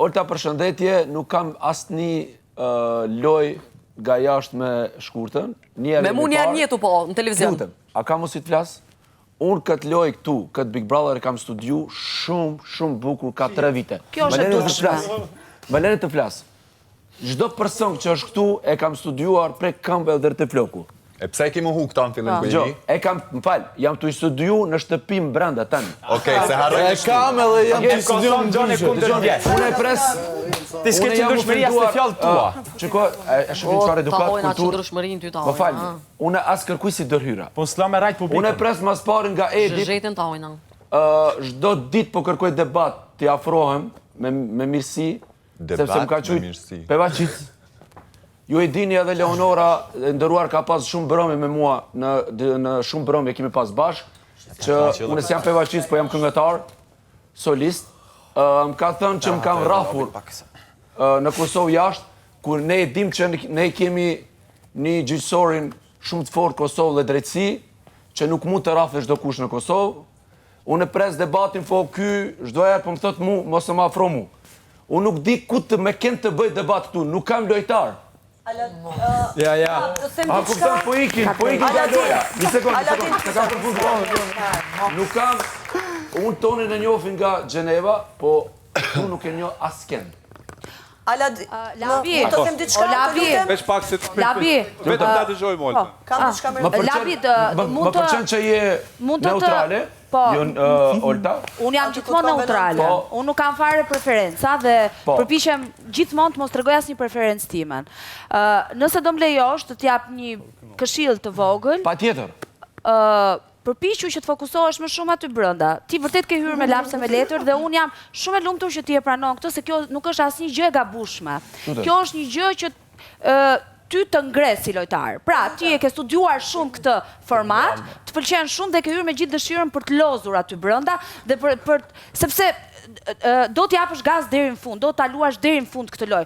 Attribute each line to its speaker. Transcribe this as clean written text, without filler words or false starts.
Speaker 1: Olta, përshëndetje, nuk kam asnjë loj nga jashtë me shkurtën.
Speaker 2: Me mu njerë njetu po, në televizion.
Speaker 1: Lutem, a ka mos i të flasë? Unë këtë loj këtu, këtë Big Brother e kam studiu shumë bukur ka 3 vite.
Speaker 3: Kjo është e dukshme.
Speaker 1: Më lene të flasë. Çdo person që është këtu e kam studiuar prej këmbëve deri te floku.
Speaker 4: E pse e kemi hu këta në fillim
Speaker 1: Gjo, e kam, jam të i studiu në shtëpim brenda tani.
Speaker 4: Okej, se harroj
Speaker 5: E kam edhe jam të studiu në
Speaker 1: Dëgjoj, unë e pres.
Speaker 5: Ti s'ke qëndrueshmëria se fjalët tua.
Speaker 1: Çiko, e shohim çfarë edukat
Speaker 2: Tahojna
Speaker 1: kulturë.
Speaker 2: qëndrueshmërinë ty ta.
Speaker 1: Më fal, unë as kërkuj si dërhyra.
Speaker 5: Po s'la me rajt publikun.
Speaker 1: Unë e pres mas pari nga Edi.
Speaker 2: Zhetën tahojna.
Speaker 1: Çdo ditë po kërkoj debat, t'i afrohem me mirësi, sepse më ka
Speaker 4: Debat me mirësi.
Speaker 1: Pevaçic. Ju e dini edhe Leonora, e nderuar ka pas shumë brëmje me mua, në shumë brëmje kemi pas bashkë, që unë s'jam pevaçic, po jam këngëtar, solist. Më ka thënë që më kam rrafur në Kosovë jashtë, kur ne e dim që ne kemi një gjyqësorin shumë të fortë Kosovë dhe drejtësi, që nuk mund të rrafë çdo kush në Kosovë. Unë e pres debatin, po ky çdo herë po më thotë mu, mos e më afro mu. Unë nuk di ku të me kënd të bëj debat këtu, nuk kam lojtar.
Speaker 5: Ja.
Speaker 1: A kupton, po ikin nga loja. Një sekundë, të kam përfunduar. Nuk kam, unë tonin e njohin nga Gjeneva, po tu nuk e njoh askend.
Speaker 3: Labi,
Speaker 6: të them diçka,
Speaker 3: Labi,
Speaker 5: Veç pak se
Speaker 3: Labi,
Speaker 5: vetëm ta dëgjoj Molta.
Speaker 6: Kam diçka më
Speaker 3: Labi,
Speaker 1: Më pëlqen që je neutrale, jo Olta.
Speaker 3: Unë jam gjithmonë neutrale. Unë nuk kam fare preferenca dhe përpiqem gjithmonë të mos tregoj asnjë preferencë timen. Nëse do më lejosh të t'jap një këshill të vogël,
Speaker 1: Patjetër.
Speaker 3: përpiqu që të fokusohesh më shumë aty brenda. Ti vërtet ke hyrë me lapse me letër dhe unë jam shumë e lumtur që ti e pranon këtë, se kjo nuk është asnjë gjë e gabueshme. Kjo është një gjë që ty të ngres si lojtar. Pra, ti e ke studiuar shumë këtë format, të pëlqen shumë dhe ke hyrë me gjithë dëshirën për të lozur aty brenda dhe sepse do t'japësh gaz deri në fund, do ta luash deri në fund këtë lojë.